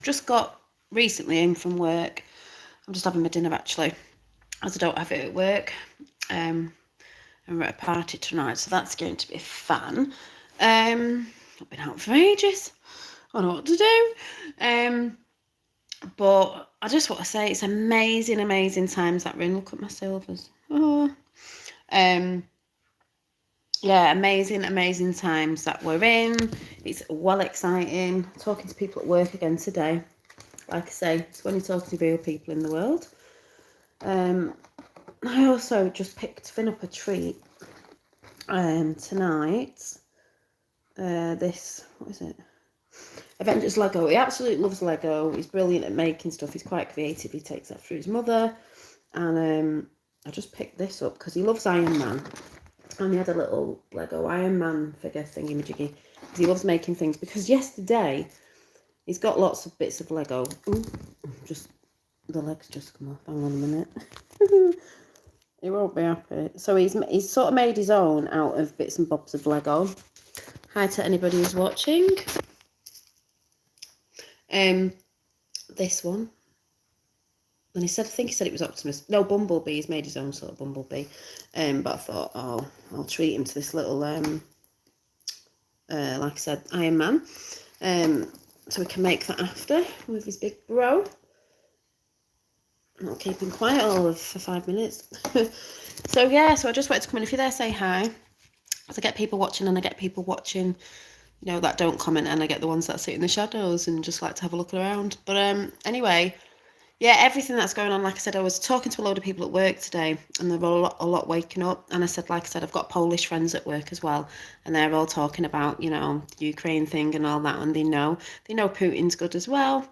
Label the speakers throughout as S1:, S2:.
S1: Just got recently in from work. I'm just having my dinner actually, as I don't have it at work. And we're at a party tonight, so that's going to be fun. I've been out for ages. I don't know what to do. But I just want to say it's amazing, amazing times that we're in. Look at my silvers. Oh. Yeah, amazing, amazing times that we're in. It's well exciting. Talking to people at work again today. Like I say, it's when you're talking to real people in the world. I also just picked Finn up a treat tonight. This, what is it? Avengers Lego. He absolutely loves Lego. He's brilliant at making stuff. He's quite creative. He takes after his mother. And I just picked this up because he loves Iron Man. And he had a little Lego Iron Man figure thingy-majiggy. Because he loves making things. Because yesterday, he's got lots of bits of Lego. Ooh, just, the legs just come off. Hang on a minute. He won't be happy. So he's sort of made his own out of bits and bobs of Lego. Hi to anybody who's watching. This one. And I think he said it was Optimus. No, Bumblebee. He's made his own sort of Bumblebee. But I thought, oh, I'll treat him to this little, like I said, Iron Man. So we can make that after with his big bro. I'll keep him quiet for 5 minutes. So yeah, so I just wanted to come in. If you're there, say hi. As I get people watching and I get people watching, that don't comment, and I get the ones that sit in the shadows and just like to have a look around. But anyway, yeah, everything that's going on, like I said, I was talking to a load of people at work today, and they're all a lot waking up. And I said, like I said, I've got Polish friends at work as well, and they're all talking about, the Ukraine thing and all that, and they know Putin's good as well.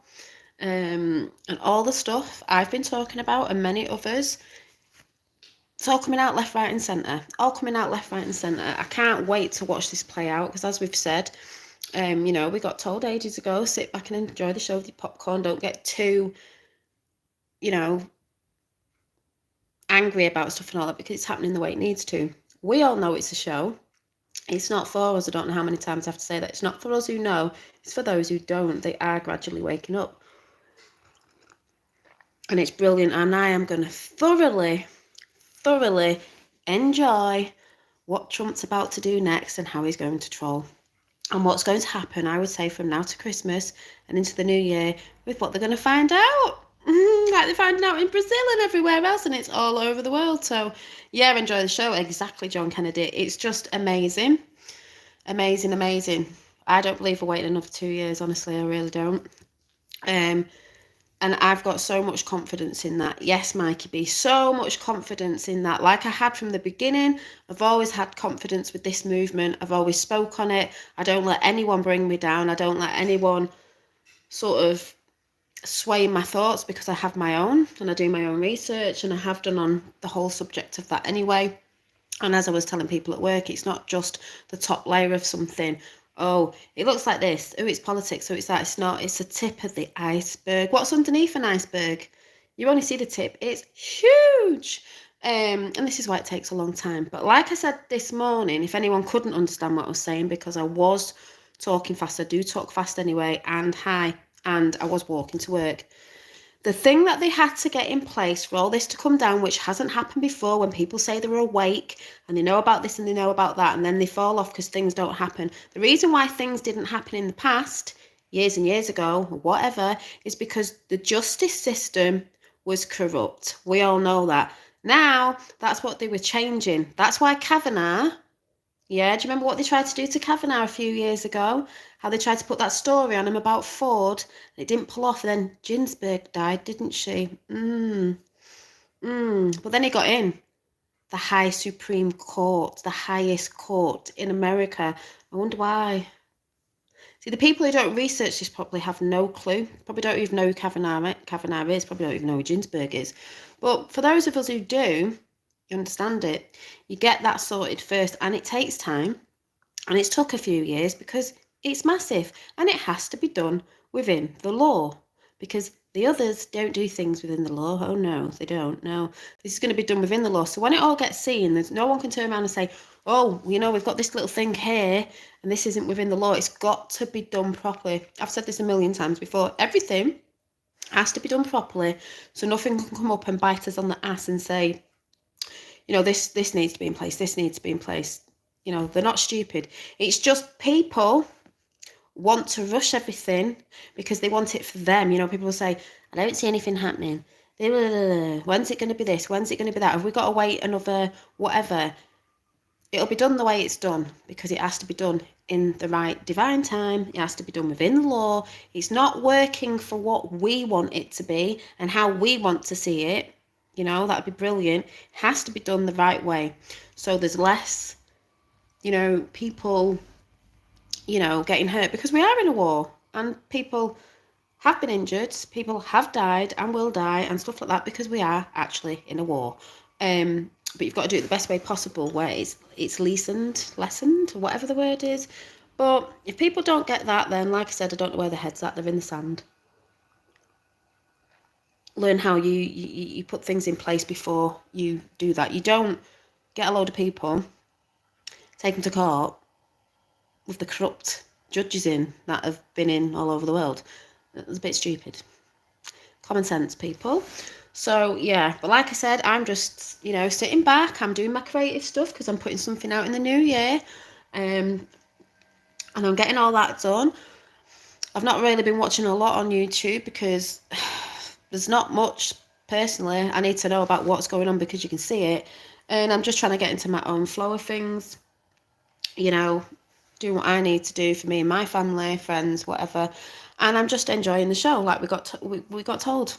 S1: And all the stuff I've been talking about and many others, it's all coming out left, right and centre. All coming out left, right and centre. I can't wait to watch this play out because, as we've said, we got told ages ago, sit back and enjoy the show with your popcorn. Don't get too, angry about stuff and all that because it's happening the way it needs to. We all know it's a show. It's not for us. I don't know how many times I have to say that. It's not for us who know. It's for those who don't. They are gradually waking up. And it's brilliant. And I am going to thoroughly enjoy what Trump's about to do next and how he's going to troll. And what's going to happen, I would say, from now to Christmas and into the new year with what they're going to find out. Like they're finding out in Brazil and everywhere else, and it's all over the world. So, yeah, enjoy the show. Exactly, John Kennedy. It's just amazing. Amazing, amazing. I don't believe we're waiting another 2 years, honestly. I really don't. And I've got so much confidence in that. Yes, Mikey B, so much confidence in that. Like I had from the beginning, I've always had confidence with this movement. I've always spoke on it. I don't let anyone bring me down. I don't let anyone sort of sway my thoughts because I have my own and I do my own research, and I have done on the whole subject of that anyway. And as I was telling people at work, it's not just the top layer of something. Oh, it looks like this. Oh, it's politics. Oh, it's that. It's not. It's the tip of the iceberg. What's underneath an iceberg? You only see the tip. It's huge. And this is why it takes a long time. But like I said this morning, if anyone couldn't understand what I was saying, because I was talking fast, I do talk fast anyway, and I was walking to work. The thing that they had to get in place for all this to come down, which hasn't happened before, when people say they're awake and they know about this and they know about that, and then they fall off because things don't happen. The reason why things didn't happen in the past, years and years ago, or whatever, is because the justice system was corrupt. We all know that. Now, that's what they were changing. That's why Kavanaugh, yeah, do you remember what they tried to do to Kavanaugh a few years ago? How they tried to put that story on him about Ford, and it didn't pull off, and then Ginsburg died, didn't she? But then he got in. The high Supreme Court, the highest court in America. I wonder why. See, the people who don't research this probably have no clue. Probably don't even know who Kavanaugh is. Probably don't even know who Ginsburg is. But for those of us who do, you understand it. You get that sorted first, and it takes time. And it's took a few years because it's massive, and it has to be done within the law. because the others don't do things within the law. Oh no, they don't. No, this is going to be done within the law. So when it all gets seen, there's no one can turn around and say, oh, you know, we've got this little thing here and this isn't within the law. It's got to be done properly. I've said this a million times before. Everything has to be done properly, so nothing can come up and bite us on the ass and say, you know, this needs to be in place, this needs to be in place. You know, they're not stupid. It's just people want to rush everything because they want it for them. You know, people will say, I don't see anything happening. When's it going to be this? When's it going to be that? Have we got to wait another whatever? It'll be done the way it's done because it has to be done in the right divine time. It has to be done within the law. It's not working for what we want it to be and how we want to see it. You know, that'd be brilliant. It has to be done the right way. So there's less, you know, people, you know, getting hurt, because we are in a war and people have been injured, people have died and will die and stuff like that because we are actually in a war. But you've got to do it the best way possible, where it's lessened, or whatever the word is. But if people don't get that, then like I said, I don't know where their head's at. They're in the sand. Learn how you put things in place before you do that. You don't get a load of people, take them to court with the corrupt judges in that have been in all over the world. It's a bit stupid. Common sense, people. So yeah, but like I said, I'm just, you know, sitting back. I'm doing my creative stuff because I'm putting something out in the new year, and I'm getting all that done. I've not really been watching a lot on YouTube because there's not much, personally, I need to know about what's going on because you can see it, and I'm just trying to get into my own flow of things, you know, doing what I need to do for me and my family, friends, whatever. And I'm just enjoying the show. Like we got told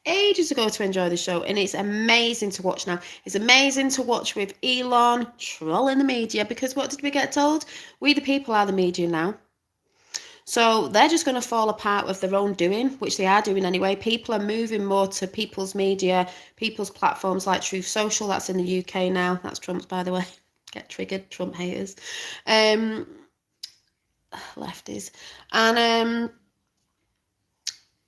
S1: ages ago to enjoy the show, and it's amazing to watch now. It's amazing to watch with Elon trolling the media, because what did we get told? We the people are the media now. So they're just going to fall apart with their own doing, which they are doing anyway. People are moving more to people's media, people's platforms like Truth Social. That's in the UK now. That's Trump's, by the way. Get triggered, Trump haters. Lefties. And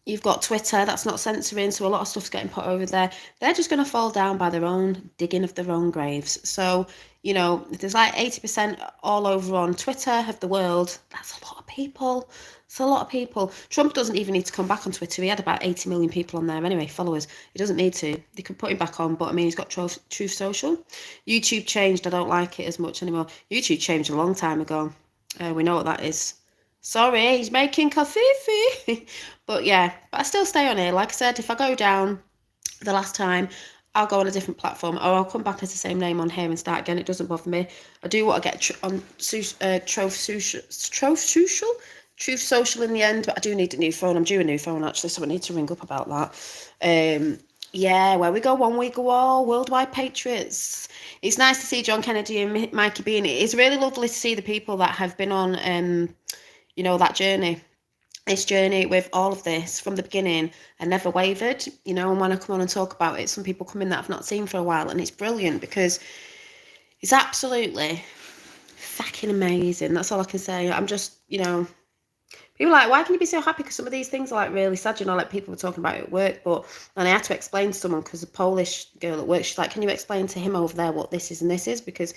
S1: you've got Twitter, that's not censoring, so a lot of stuff's getting put over there. They're just going to fall down by their own digging of their own graves. So, you know, if there's like 80% all over on Twitter of the world, that's a lot of people. It's a lot of people. Trump doesn't even need to come back on Twitter. He had about 80 million people on there anyway, followers. He doesn't need to. They could put him back on, but I mean, he's got Truth Social. YouTube changed. I don't like it as much anymore. YouTube changed a long time ago. We know what that is. Sorry, he's making coffee. But yeah, but I still stay on here. Like I said, if I go down the last time, I'll go on a different platform, or I'll come back as the same name on here and start again. It doesn't bother me. I do want to get on Truth Social in the end, but I do need a new phone. I'm due a new phone actually, so I need to ring up about that. Yeah, where we go one, we go all. Worldwide Patriots. It's nice to see John Kennedy and Mikey being. It's really lovely to see the people that have been on, you know, that journey. This journey with all of this from the beginning and never wavered, you know. And when I come on and talk about it, some people come in that I've not seen for a while, and it's brilliant because it's absolutely fucking amazing. That's all I can say. I'm just, you know, people are like, why can you be so happy? Because some of these things are like really sad, you know, like people were talking about it at work, but and I had to explain to someone, because a Polish girl at work, she's like, can you explain to him over there what this is and this is? Because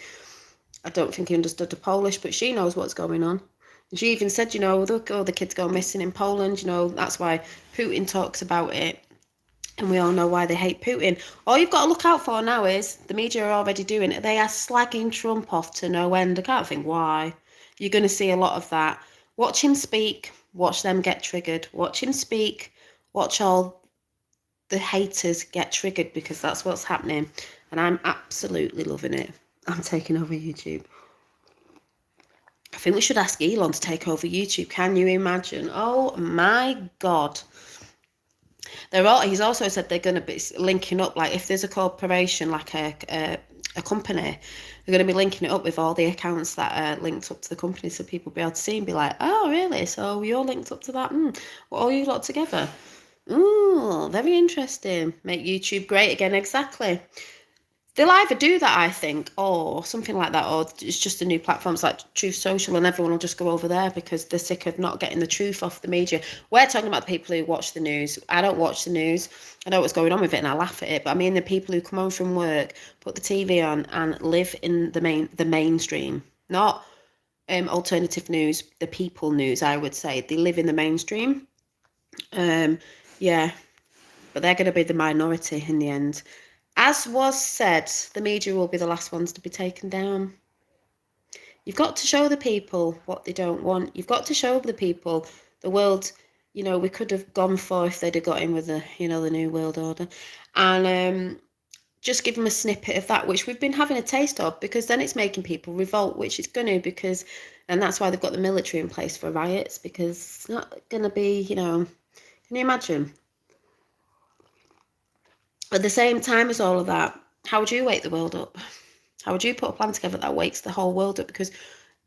S1: I don't think he understood the Polish, but she knows what's going on. And she even said, you know, look, all the kids go missing in Poland, you know, that's why Putin talks about it. And we all know why they hate Putin. All you've got to look out for now is, the media are already doing it, they are slagging Trump off to no end. I can't think why. You're going to see a lot of that. Watch him speak, watch them get triggered. Watch him speak, watch all the haters get triggered, because that's what's happening. And I'm absolutely loving it. I'm taking over YouTube. I think we should ask Elon to take over YouTube. Can you imagine? Oh my God. He's also said they're going to be linking up, like if there's a corporation, like a company, they're going to be linking it up with all the accounts that are linked up to the company, so people will be able to see and be like, oh really? So you're linked up to that? Well, all you lot together? Ooh, very interesting. Make YouTube great again. Exactly. They'll either do that, I think, or something like that, or it's just the new platforms like Truth Social, and everyone will just go over there because they're sick of not getting the truth off the media. We're talking about the people who watch the news. I don't watch the news. I know what's going on with it, and I laugh at it. But I mean the people who come home from work, put the TV on, and live in the mainstream, not alternative news, the people news. I would say they live in the mainstream. Yeah, but they're going to be the minority in the end. As was said, the media will be the last ones to be taken down. You've got to show the people what they don't want. You've got to show the people the world, we could have gone for if they'd have got in with the New World Order. And just give them a snippet of that, which we've been having a taste of, because then it's making people revolt, which it's going to, and that's why they've got the military in place for riots, because it's not going to be, can you imagine? At the same time as all of that, how would you wake the world up? How would you put a plan together that wakes the whole world up? Because,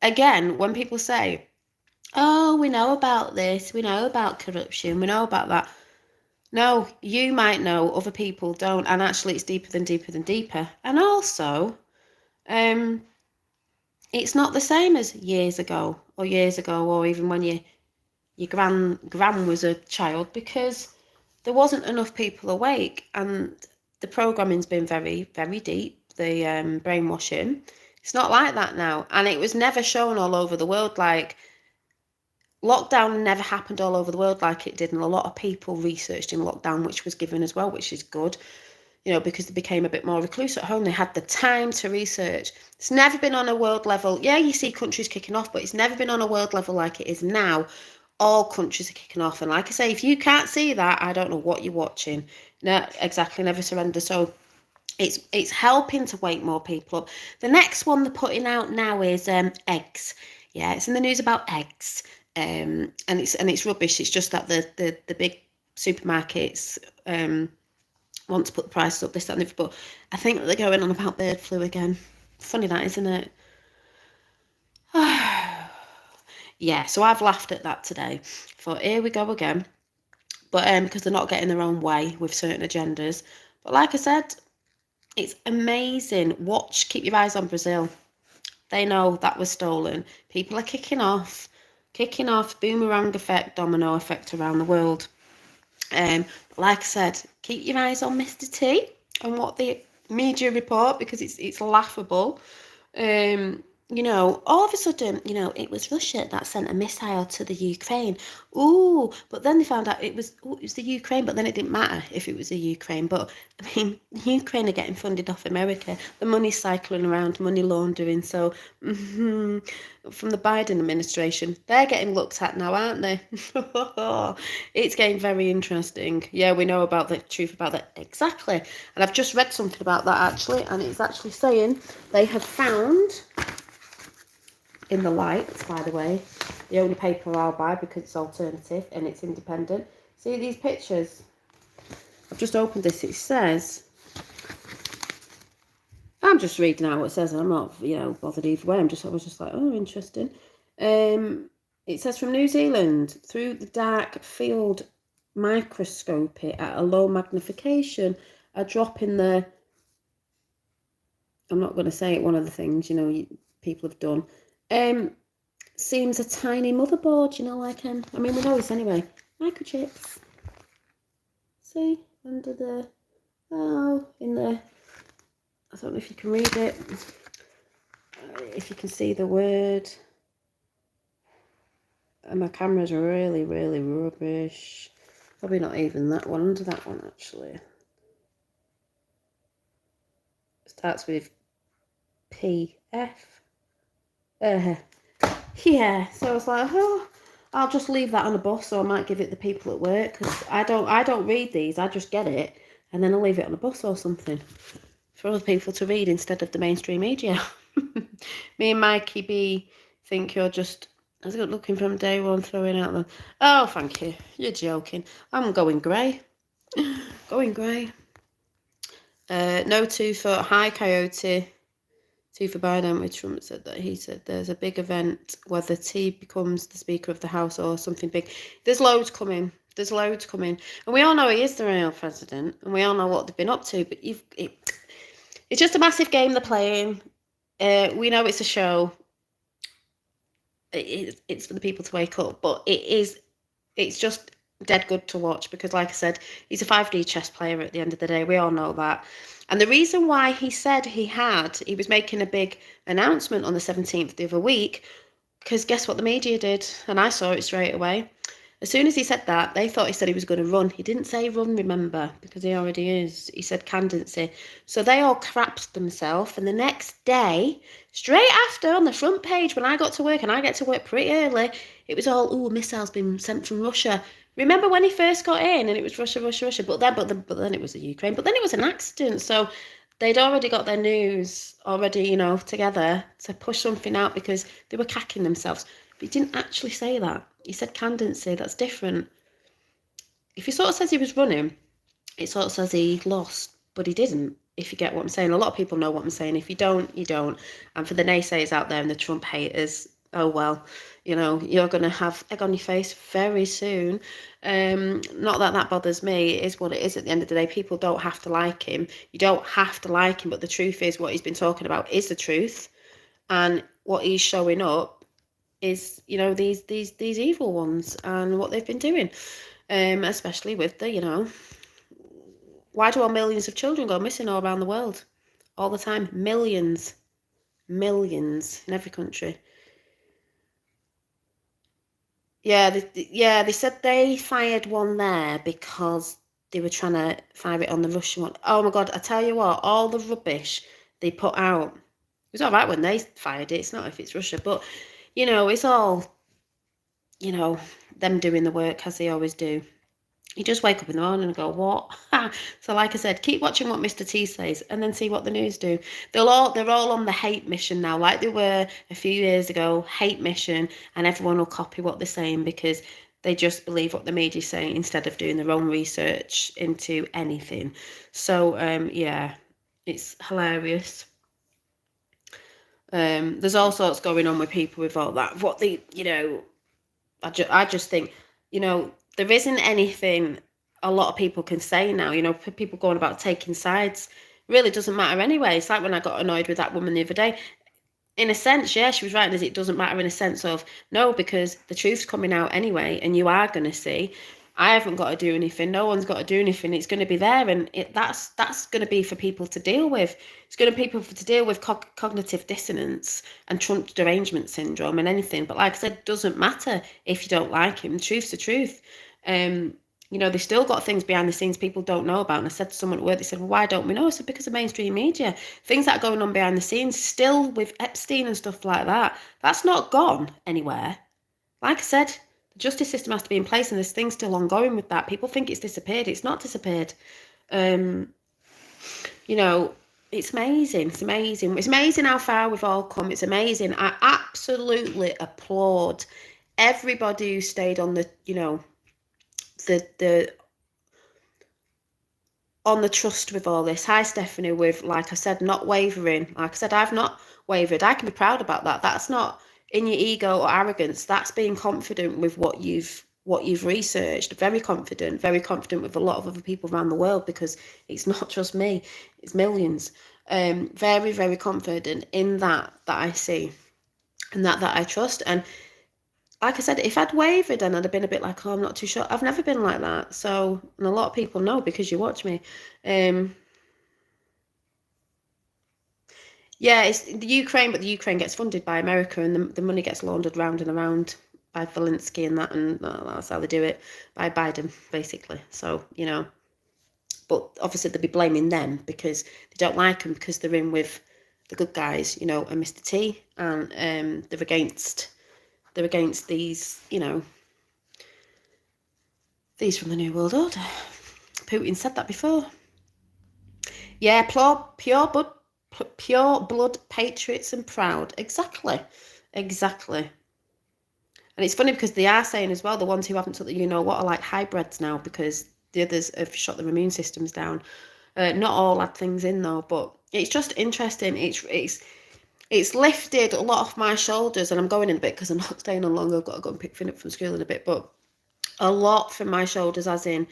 S1: again, when people say, oh, we know about this, we know about corruption, we know about that. No, you might know, other people don't. And actually, it's deeper than deeper than deeper. And also, it's not the same as years ago, or even when your gran was a child, because there wasn't enough people awake, and the programming's been very, very deep, the brainwashing. It's not like that now, and it was never shown all over the world. Like, lockdown never happened all over the world like it did, and a lot of people researched in lockdown, which was given as well, which is good, because they became a bit more recluse at home. They had the time to research. It's never been on a world level. Yeah, you see countries kicking off, but it's never been on a world level like it is now. All countries are kicking off, and like I say, if you can't see that, I don't know what you're watching. No, exactly, never surrender. So it's helping to wake more people up. The next one they're putting out now is eggs. Yeah, it's in the news about eggs, and it's rubbish. It's just that the big supermarkets want to put the prices up, this, that, and the other. But I think that they're going on about bird flu again. Funny that, isn't it? Yeah, so I've laughed at that today. Thought, here we go again. But because they're not getting their own way with certain agendas. But like I said, it's amazing. Keep your eyes on Brazil. They know that was stolen. People are kicking off, boomerang effect, domino effect around the world. Like I said, keep your eyes on Mr. T and what the media report, because it's laughable. All of a sudden, it was Russia that sent a missile to the Ukraine. Ooh, but then they found out it was the Ukraine, but then it didn't matter if it was the Ukraine. But, I mean, Ukraine are getting funded off America. The money's cycling around, money laundering. So, from the Biden administration, they're getting looked at now, aren't they? It's getting very interesting. Yeah, we know about the truth about that. Exactly. And I've just read something about that, actually, and it's actually saying they have found... in the Light, by the way, the only paper I'll buy because it's alternative and it's independent. See these pictures? I've just opened this. It says, I'm just reading out what it says, and I'm not, bothered either way. I was just like, oh, interesting. It says, from New Zealand, through the dark field microscopy at a low magnification, a drop in the, I'm not going to say it, one of the things, people have done, seems a tiny motherboard, I mean, we know this anyway. Microchips. See, under the, in the, I don't know if you can read it, if you can see the word. And my camera's really, really rubbish. Probably not even that one, under that one, actually. Starts with PF. Yeah, so I was like, I'll just leave that on a bus, or I might give it the people at work, because I don't read these. I just get it, and then I'll leave it on a bus or something for other people to read instead of the mainstream media. Me and Mikey B think you're just, I was looking from day one, throwing out the, oh, thank you, you're joking. I'm going grey. Going grey. No 2 for Hi Coyote. 2 for Biden, which Trump said that he said there's a big event, whether T becomes the Speaker of the House or something big. There's loads coming. And we all know he is the real president, and we all know what they've been up to, but It's just a massive game they're playing. We know it's a show. It's for the people to wake up, but it's just dead good to watch because, like I said, he's a 5D chess player at the end of the day. We all know that. And the reason why he said he was making a big announcement on the 17th the other week, because guess what the media did? And I saw it straight away. As soon as he said that, they thought he said he was going to run. He didn't say run, remember, because he already is. He said candidacy. So they all crapped themselves. And the next day, straight after, on the front page, when I got to work, and I get to work pretty early, it was all, a missile's been sent from Russia. Remember when he first got in and it was Russia, Russia, Russia, but then it was the Ukraine, but then it was an accident. So they'd already got their news already, together to push something out because they were cacking themselves. But he didn't actually say that. He said candidacy. That's different. If he sort of says he was running, it sort of says he lost, but he didn't, if you get what I'm saying. A lot of people know what I'm saying. If you don't, you don't. And for the naysayers out there and the Trump haters, oh well, you're going to have egg on your face very soon. Not that bothers me. It is what it is at the end of the day. People don't have to like him. You don't have to like him, but the truth is what he's been talking about is the truth. And what he's showing up is, these evil ones and what they've been doing. Especially with the, why do all millions of children go missing all around the world? All the time. Millions in every country. Yeah, they said they fired one there because they were trying to fire it on the Russian one. Oh my God, I tell you what, all the rubbish they put out. It was all right when they fired it. It's not if it's Russia, but, it's all, them doing the work as they always do. You just wake up in the morning and go, what? So like I said, keep watching what Mr. T says and then see what the news do. They're all on the hate mission now, like they were a few years ago, hate mission, and everyone will copy what they're saying because they just believe what the media's saying instead of doing their own research into anything. So, yeah, it's hilarious. There's all sorts going on with people with all that. What they, I just think, there isn't anything a lot of people can say now. People going about taking sides really doesn't matter anyway. It's like when I got annoyed with that woman the other day. In a sense, yeah, she was right. It doesn't matter in a sense of no, because the truth's coming out anyway, and you are going to see. I haven't got to do anything. No one's got to do anything. It's going to be there, and that's going to be for people to deal with. It's going to be people to deal with cognitive dissonance and Trump derangement syndrome and anything. But like I said, it doesn't matter if you don't like him. The truth's the truth. They've still got things behind the scenes people don't know about. And I said to someone at work, they said, well, why don't we know? I said, because of mainstream media. Things that are going on behind the scenes, still with Epstein and stuff like that, that's not gone anywhere. Like I said, the justice system has to be in place and there's things still ongoing with that. People think it's disappeared. It's not disappeared. It's amazing. It's amazing. It's amazing how far we've all come. It's amazing. I absolutely applaud everybody who stayed on the, on the trust with all this. Hi Stephanie, with, like I said, not wavering. Like I said, I've not wavered. I can be proud about that. That's not in your ego or arrogance. That's being confident with what you've researched. Very confident with a lot of other people around the world, because it's not just me, it's millions. Very, very confident in that I see and that I trust. And like I said, if I'd wavered and I'd have been a bit like, oh, I'm not too sure. I've never been like that. So, and a lot of people know because you watch me. Yeah, it's the Ukraine, but the Ukraine gets funded by America and the money gets laundered round and around by Zelensky and that, and that's how they do it, by Biden, basically. So, but obviously they'll be blaming them because they don't like them because they're in with the good guys, and Mr. T, and they're against these, these from the New World Order. Putin said that before. Yeah, pure blood patriots and proud. Exactly. And it's funny because they are saying as well, the ones who haven't took the what are like hybrids now, because the others have shot their immune systems down. Not all had things in though, but it's just interesting. It's lifted a lot off my shoulders, and I'm going in a bit because I'm not staying on long. I've got to go and pick Finn up from school in a bit, but a lot from my shoulders, as in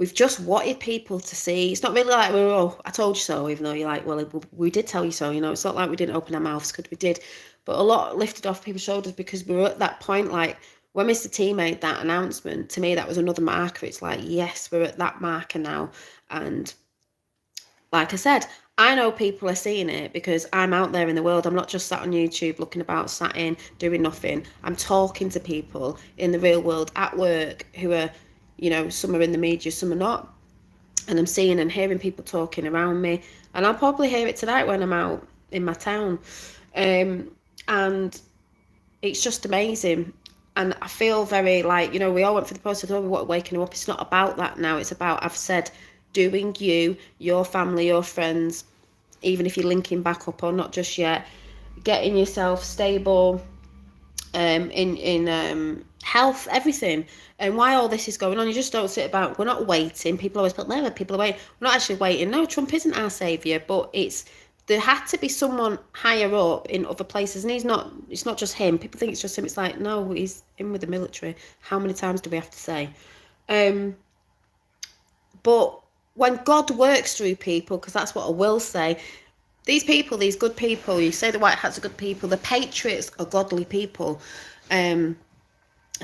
S1: We've just wanted people to see. It's not really like we're, oh, I told you so, even though you're like, well, we did tell you so. You know, it's not like we didn't open our mouths because we did. But a lot lifted off people's shoulders because we were at that point, like, when Mr. T made that announcement, to me, that was another marker. It's like, yes, we're at that marker now. And like I said, I know people are seeing it because I'm out there in the world. I'm not just sat on YouTube looking about, sat in, doing nothing. I'm talking to people in the real world at work who are, you know, some are in the media, some are not. And I'm seeing and hearing people talking around me. And I'll probably hear it tonight when I'm out in my town. And it's just amazing. And I feel very like, you know, we all went through the process of waking up. It's not about that now. It's about, I've said, doing you, your family, your friends, even if you're linking back up or not just yet, getting yourself stable in health, everything. And why all this is going on, you just don't sit about, we're not waiting. People always put, never, people are waiting. We're not actually waiting. No, Trump isn't our saviour, but there had to be someone higher up in other places, and it's not just him. People think it's just him. It's like, no, he's in with the military. How many times do we have to say? But when God works through people, because that's what I will say, these people, these good people, you say the white hats are good people, the patriots are godly people. And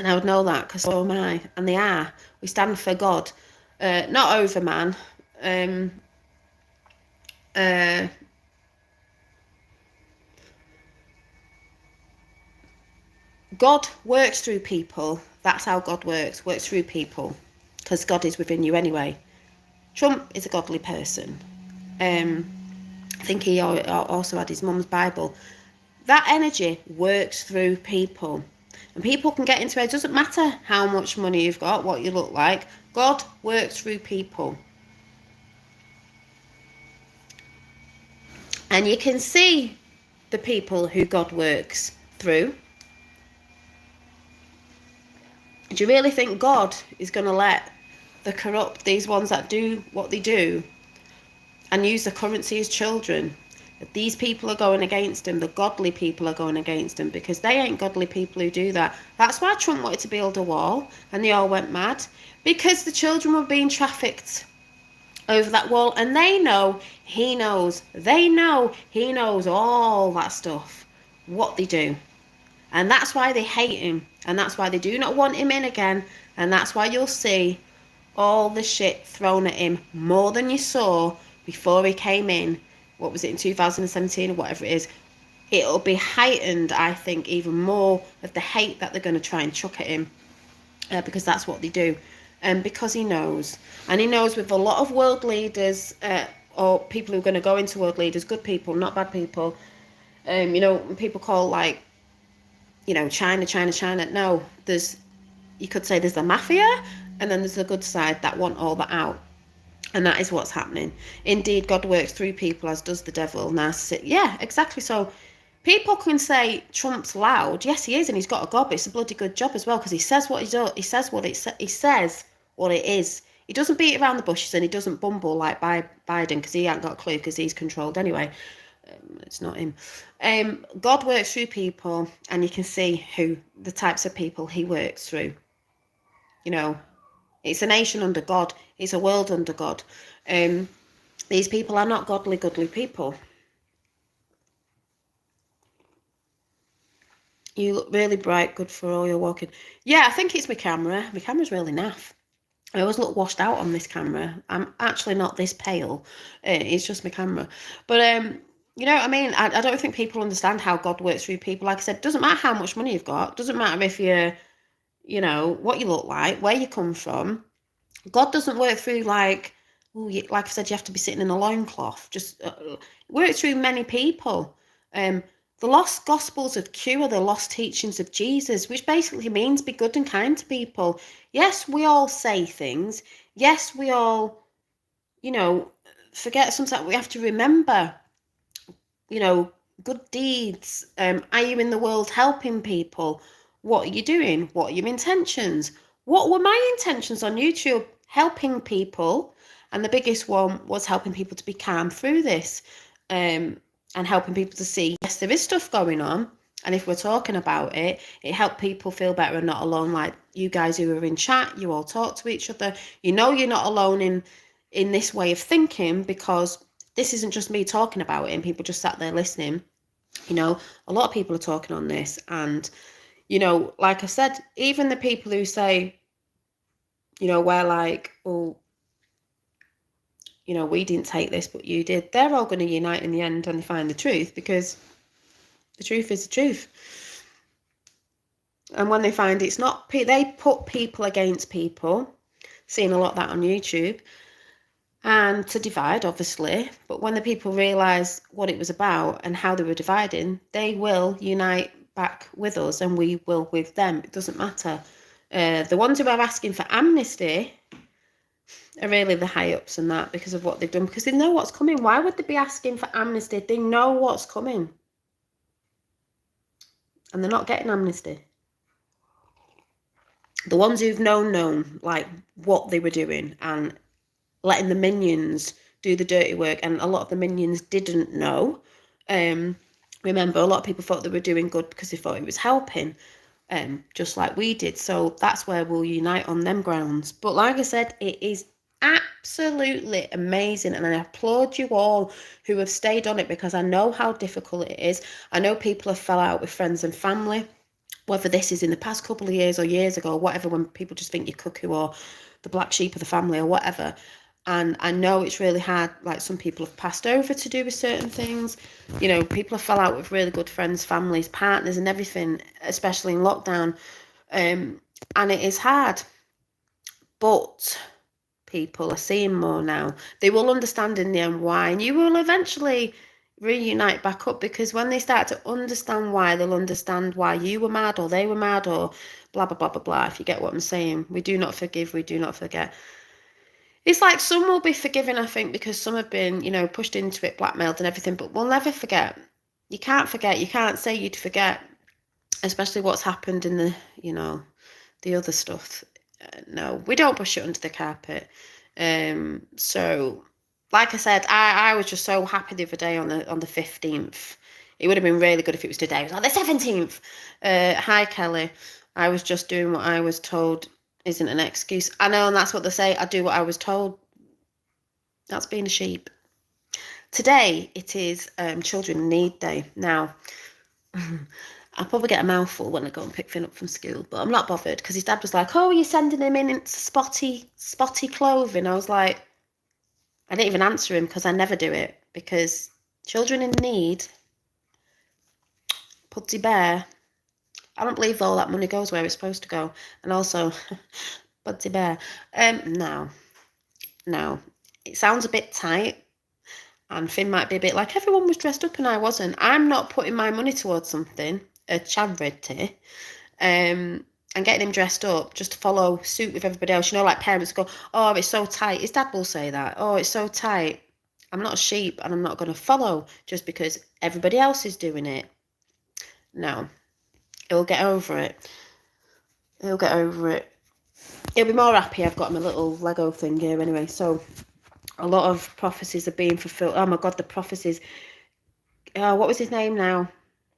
S1: I would know that because so am I, and they are. We stand for God, not over man. God works through people. That's how God works through people, because God is within you anyway. Trump is a godly person. I think he also had his mum's Bible. That energy works through people. And people can get into it. It doesn't matter how much money you've got, what you look like. God works through people. And you can see the people who God works through. Do you really think God is going to let the corrupt, these ones that do what they do and use the currency as children, that these people are going against him, the godly people are going against him, because they ain't godly people who do that. That's why Trump wanted to build a wall and they all went mad, because the children were being trafficked over that wall, and they know he knows, they know he knows all that stuff, what they do. And that's why they hate him, and that's why they do not want him in again, and that's why you'll see all the shit thrown at him, more than you saw before he came in. What was it, in 2017 or whatever it is? It'll be heightened, I think, even more of the hate that they're going to try and chuck at him, because that's what they do. And because he knows, and he knows with a lot of world leaders, or people who are going to go into world leaders, good people, not bad people. You know, people call, like, you know, China. No, you could say there's the mafia, and then there's the good side that want all that out. And that is what's happening. Indeed, God works through people, as does the devil. Narcissist. Yeah, exactly. So people can say Trump's loud. Yes, he is, and he's got a gob. It's a bloody good job as well, because he says what he does. He says what it is. He doesn't beat around the bushes, and he doesn't bumble like Biden, because he ain't got a clue, because he's controlled anyway. It's not him. God works through people, and you can see who the types of people he works through. You know, it's a nation under God. It's a world under God. These people are not godly people. You look really bright, good for all your walking. Yeah, I think it's my camera. My camera's really naff. I always look washed out on this camera. I'm actually not this pale. It's just my camera. But, you know what I mean? I don't think people understand how God works through people. Like I said, it doesn't matter how much money you've got. It doesn't matter if you're, you know, what you look like, where you come from. God doesn't work through like I said, you have to be sitting in a loincloth. Just work through many people. The lost gospels of Q are the lost teachings of Jesus, which basically means be good and kind to people. Yes, we all say things. Yes, we all, you know, forget sometimes. We have to remember, you know, good deeds. Are you in the world helping people? What are you doing? What are your intentions? What were my intentions on YouTube? Helping people. And the biggest one was helping people to be calm through this. And helping people to see, yes, there is stuff going on, And if we're talking about it, it helped people feel better and not alone. Like you guys who are in chat, you all talk to each other. You know you're not alone in this way of thinking, because this isn't just me talking about it and people just sat there listening. You know, a lot of people are talking on this. And, you know, like I said, even the people who say, you know, we're like, well, you know, we didn't take this, but you did. They're all going to unite in the end and find the truth, because the truth is the truth. And when they find it's not, they put people against people, seeing a lot of that on YouTube, and to divide, obviously. But when the people realise what it was about and how they were dividing, they will unite back with us and we will with them. It doesn't matter. The ones who are asking for amnesty are really the high-ups and that, because of what they've done, because they know what's coming. Why would they be asking for amnesty? They know what's coming. And they're not getting amnesty. The ones who've known, like, what they were doing and letting the minions do the dirty work, and a lot of the minions didn't know. Remember, a lot of people thought they were doing good because they thought it was helping, just like we did. So that's where we'll unite on them grounds. But like I said, it is absolutely amazing, and I applaud you all who have stayed on it, because I know how difficult it is. I know people have fell out with friends and family, whether this is in the past couple of years or years ago, or whatever, when people just think you're cuckoo or the black sheep of the family or whatever. And I know it's really hard. Like, some people have passed over to do with certain things. You know, people have fell out with really good friends, families, partners and everything, especially in lockdown. And it is hard. But people are seeing more now. They will understand in the end why. And you will eventually reunite back up, because when they start to understand why, they'll understand why you were mad or they were mad or blah, blah, blah, blah, blah. If you get what I'm saying. We do not forgive. We do not forget. It's like some will be forgiven, I think, because some have been, you know, pushed into it, blackmailed and everything, but we'll never forget. You can't forget. You can't say you'd forget, especially what's happened in the, you know, the other stuff. No, we don't push it under the carpet. So, like I said, I was just so happy the other day on the 15th. It would have been really good if it was today. It was like the 17th. Hi, Kelly. I was just doing what I was told isn't an excuse. I know, and that's what they say. I do what I was told. That's being a sheep. Today, it is Children in Need Day. Now, I'll probably get a mouthful when I go and pick Finn up from school, but I'm not bothered, because his dad was like, oh, are you sending him in spotty clothing? I was like, I didn't even answer him, because I never do it, because children in need, Pudsey Bear, I don't believe all that money goes where it's supposed to go. And also, Pudsey Bear, no, it sounds a bit tight. And Finn might be a bit like, everyone was dressed up and I wasn't. I'm not putting my money towards something, a charity, and getting him dressed up just to follow suit with everybody else. You know, like parents go, oh, it's so tight. His dad will say that. Oh, it's so tight. I'm not a sheep and I'm not going to follow just because everybody else is doing it. No, he'll get over it. He'll get over it. He'll be more happy. I've got him a little Lego thing here anyway. So a lot of prophecies are being fulfilled. Oh my God, the prophecies. What was his name now?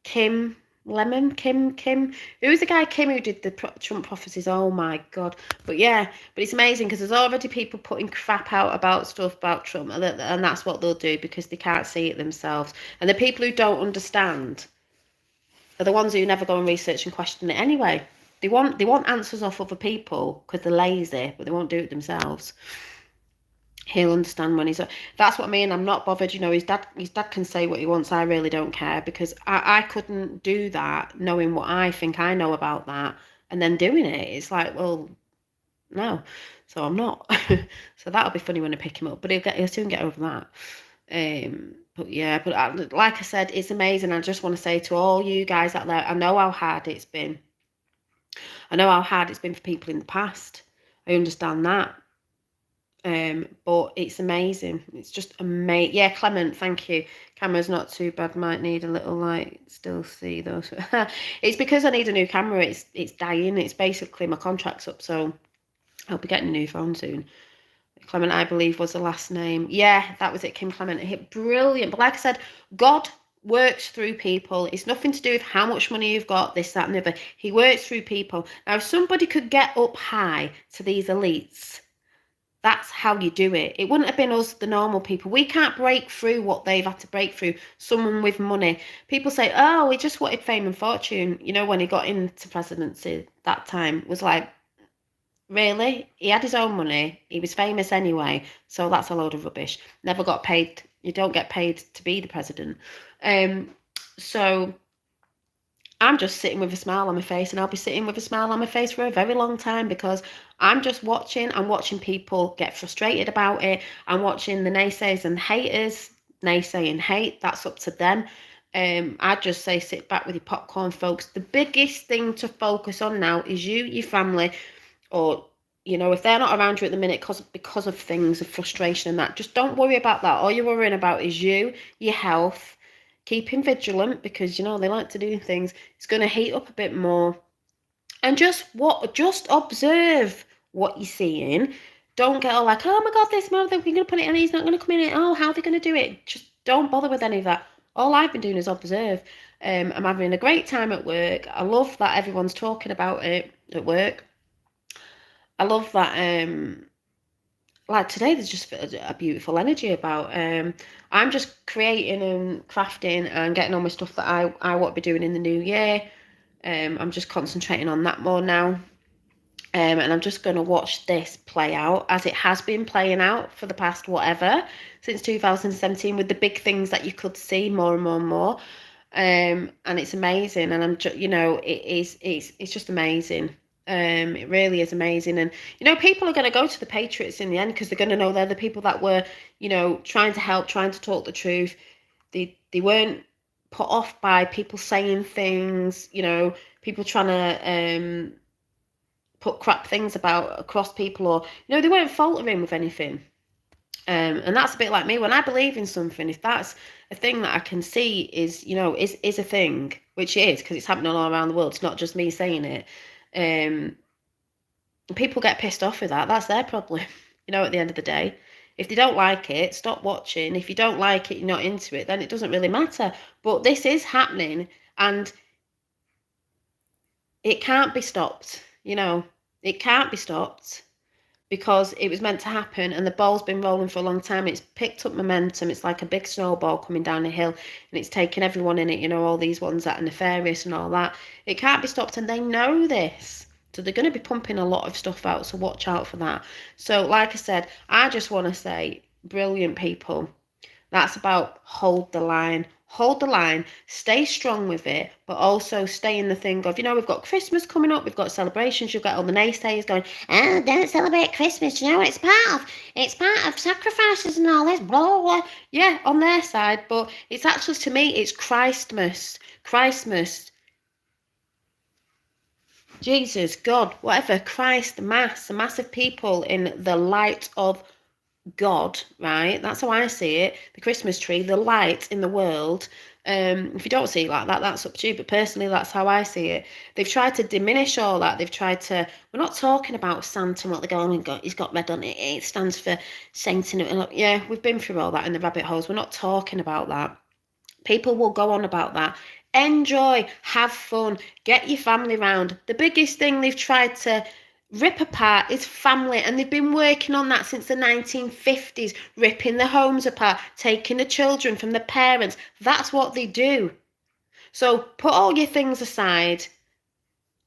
S1: Kim. Who was the guy, Kim, who did the Trump prophecies? Oh my God. But yeah, but it's amazing, because there's already people putting crap out about stuff about Trump, and that's what they'll do because they can't see it themselves. And the people who don't understand are the ones who never go and research and question it anyway. They want answers off other people because they're lazy, but they won't do it themselves. He'll understand when he's. That's what I mean. I'm not bothered. You know, his dad can say what he wants. I really don't care, because I couldn't do that, knowing what I think I know about that, and then doing it. It's like, well, no. So I'm not. So that'll be funny when I pick him up, but he'll soon get over that. But yeah, but like I said, it's amazing. I just want to say to all you guys out there, I know how hard it's been. I know how hard it's been for people in the past. I understand that. But it's amazing. It's just amazing. Yeah, Clement, thank you. Camera's not too bad. Might need a little light. Still see those. It's because I need a new camera. It's dying. It's basically my contract's up, so I'll be getting a new phone soon. Clement, I believe, was the last name. Yeah, that was it. Kim Clement. Brilliant. But like I said, God works through people. It's nothing to do with how much money you've got, this, that, and the other. He works through people. Now, if somebody could get up high to these elites, that's how you do it. It wouldn't have been us, the normal people. We can't break through what they've had to break through. Someone with money. People say, oh, he just wanted fame and fortune. You know, when he got into presidency that time, was like, really? He had his own money. He was famous anyway. So that's a load of rubbish. Never got paid. You don't get paid to be the president. So I'm just sitting with a smile on my face, and I'll be sitting with a smile on my face for a very long time, because I'm just watching. I'm watching people get frustrated about it. I'm watching the naysayers and haters naysay and hate. That's up to them. I'd just say sit back with your popcorn, folks. The biggest thing to focus on now is you, your family, or, you know, if they're not around you at the minute because of things, of frustration and that, just don't worry about that. All you're worrying about is you, your health, keeping vigilant, because, you know, they like to do things. It's going to heat up a bit more. And just observe what you're seeing. Don't get all like, oh my God, this month we're going to put it in, he's not going to come in. Oh, how are they going to do it? Just don't bother with any of that. All I've been doing is observe. I'm having a great time at work. I love that everyone's talking about it at work. I love that, like today, there's just a beautiful energy about. I'm just creating and crafting and getting on with stuff that I want to be doing in the new year. I'm just concentrating on that more now. And I'm just going to watch this play out as it has been playing out for the past whatever, since 2017, with the big things that you could see more and more and more. And it's amazing. And I'm just, you know, it's just amazing. It really is amazing. And, you know, people are going to go to the Patriots in the end, because they're going to know they're the people that were, you know, trying to help, trying to talk the truth. They weren't put off by people saying things, you know, people trying to put crap things about across people, or, you know, they weren't faltering with anything. And that's a bit like me. When I believe in something, if that's a thing that I can see is, you know, is a thing, which it is, because it's happening all around the world. It's not just me saying it. People get pissed off with that. That's their problem. You know, at the end of the day, if they don't like it, stop watching. If you don't like it, you're not into it, then it doesn't really matter. But this is happening, and it can't be stopped. You know, it can't be stopped, because it was meant to happen, and the ball's been rolling for a long time. It's picked up momentum. It's like a big snowball coming down a hill, and it's taken everyone in it, you know, all these ones that are nefarious and all that. It can't be stopped, and they know this. So they're going to be pumping a lot of stuff out, so watch out for that. So like I said, I just want to say, brilliant people. That's about hold the line. Hold the line, stay strong with it, but also stay in the thing of, you know, we've got Christmas coming up, we've got celebrations, you've got all the naysayers going, oh, don't celebrate Christmas, you know, it's part of sacrifices and all this, blah, blah, blah. Yeah, on their side, but it's actually, to me, it's Christmas, Jesus, God, whatever, Christ, the mass of people in the light of God, right? That's how I see it. The Christmas tree, the light in the world. If you don't see it like that, that's up to you. But personally, that's how I see it. They've tried to diminish all that. They've tried to. We're not talking about Santa and what they're going and he's got red on it. It stands for Saint. And yeah, we've been through all that in the rabbit holes. We're not talking about that. People will go on about that. Enjoy, have fun, get your family round. The biggest thing they've tried to rip apart is family, and they've been working on that since the 1950s, ripping the homes apart, taking the children from the parents. That's what they do. So put all your things aside,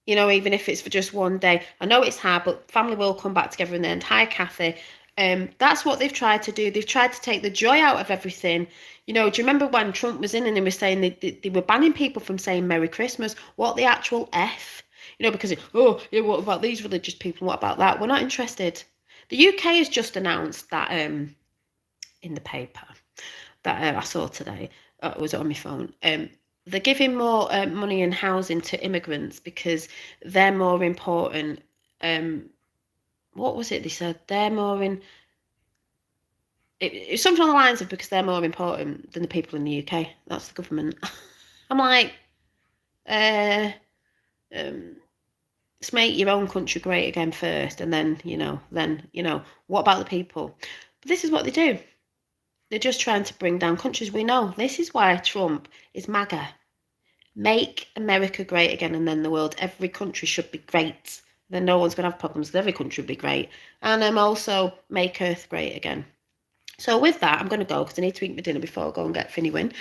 S1: you know, even if it's for just one day. I know it's hard, but family will come back together in the end. Hi, Kathy. That's what they've tried to do. They've tried to take the joy out of everything. You know, do you remember when Trump was in and they were saying they were banning people from saying Merry Christmas? What the actual F? You know, because, oh, yeah, what about these religious people? What about that? We're not interested. The UK has just announced that in the paper that I saw today, it was on my phone, they're giving more money and housing to immigrants because they're more important. What was it they said? They're more in... It's something on the lines of because they're more important than the people in the UK. That's the government. I'm like, let's make your own country great again first, and then, you know, what about the people? But this is what they do. They're just trying to bring down countries. We know this is why Trump is MAGA. Make America great again, and then the world, every country should be great. Then no one's going to have problems. Every country will be great. And also make Earth great again. So with that, I'm going to go because I need to eat my dinner before I go and get Finny Win.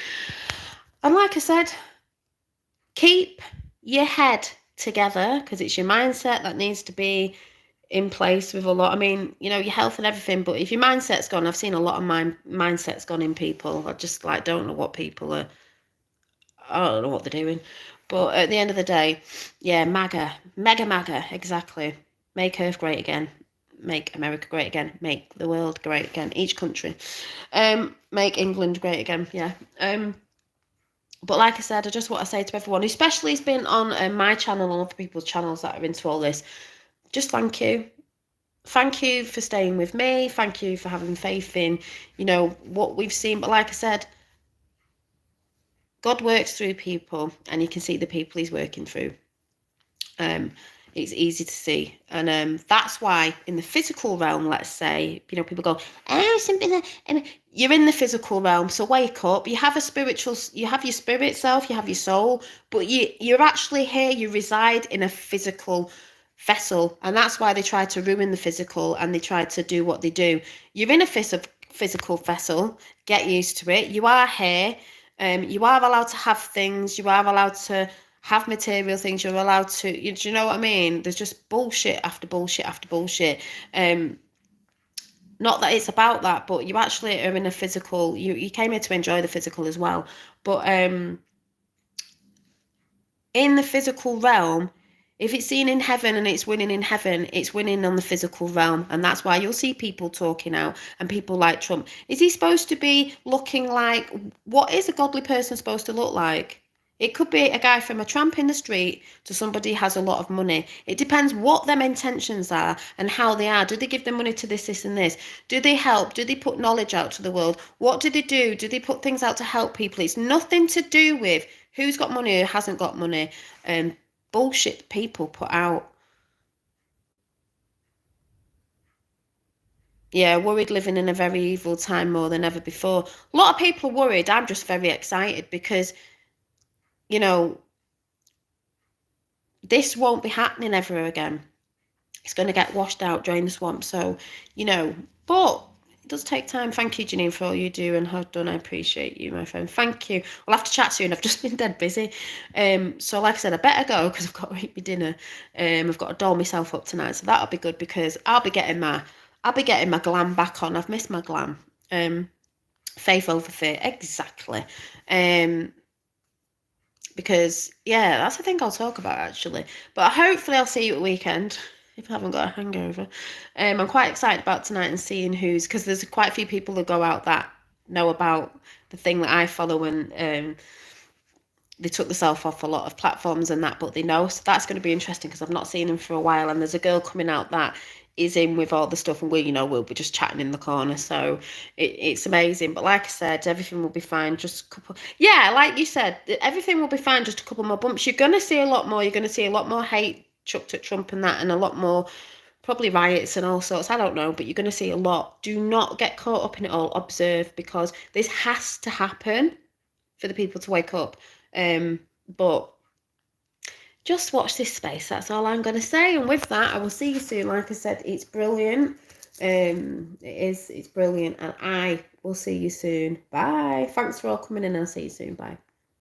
S1: And like I said, keep your head together because it's your mindset that needs to be in place with a lot. I mean, you know, your health and everything, but if your mindset's gone, I've seen a lot of mindsets gone in people. I just like don't know what people are. I don't know what they're doing. But at the end of the day, yeah, MAGA, mega MAGA, exactly. Make Earth great again. Make America great again. Make the world great again. Each country. Make England great again. Yeah. But like I said, I just want to say to everyone, especially who's been on my channel and other people's channels that are into all this, just thank you. Thank you for staying with me. Thank you for having faith in, you know, what we've seen. But like I said, God works through people, and you can see the people he's working through. It's easy to see, and that's why in the physical realm, let's say, you know, people go, "Oh, something." You're in the physical realm, so wake up. You have you have your spirit self, you have your soul, but you're actually here. You reside in a physical vessel, and that's why they try to ruin the physical and they try to do what they do. You're in a physical vessel. Get used to it. You are here. You are allowed to have things. You are allowed to have material things. You're allowed to. Do you know what I mean? There's just bullshit after bullshit after bullshit. Not that it's about that, but you actually are in a physical. You came here to enjoy the physical as well, but in the physical realm, if it's seen in heaven and it's winning in heaven, it's winning on the physical realm. And that's why you'll see people talking out and people like Trump. Is he supposed to be looking like, what is a godly person supposed to look like? It could be a guy from a tramp in the street to somebody who has a lot of money. It depends what their intentions are and how they are. Do they give the money to this, and this? Do they help? Do they put knowledge out to the world? What do they do? Do they put things out to help people? It's nothing to do with who's got money, who hasn't got money. Bullshit people put out. Yeah, worried living in a very evil time more than ever before. A lot of people are worried. I'm just very excited because, you know, this won't be happening ever again. It's going to get washed out, drain the swamp. So, you know, but it does take time. Thank you, Janine, for all you do and have done. I appreciate you, my friend. Thank you. We'll have to chat soon. I've just been dead busy. So like I said, I better go because I've got to eat my dinner. I've got to doll myself up tonight. So that'll be good because I'll be getting my glam back on. I've missed my glam. Faith over fear. Exactly. Because yeah, that's the thing I'll talk about actually. But hopefully I'll see you at weekend if I haven't got a hangover. I'm quite excited about tonight and seeing who's, because there's quite a few people that go out that know about the thing that I follow, and they took themselves off a lot of platforms and that, but they know. So that's going to be interesting because I've not seen him for a while, and there's a girl coming out that is in with all the stuff, and we'll be just chatting in the corner. So it's amazing. But like I said, everything will be fine. Just a couple, yeah, like you said, everything will be fine. Just a couple more bumps. You're going to see a lot more. You're going to see a lot more hate chucked at Trump and that, and a lot more probably riots and all sorts. I don't know, but you're going to see a lot. Do not get caught up in it all. Observe, because this has to happen for the people to wake up. But just watch this space. That's all I'm going to say. And with that, I will see you soon. Like I said, it's brilliant. It's brilliant. And I will see you soon. Bye. Thanks for all coming in. I'll see you soon. Bye.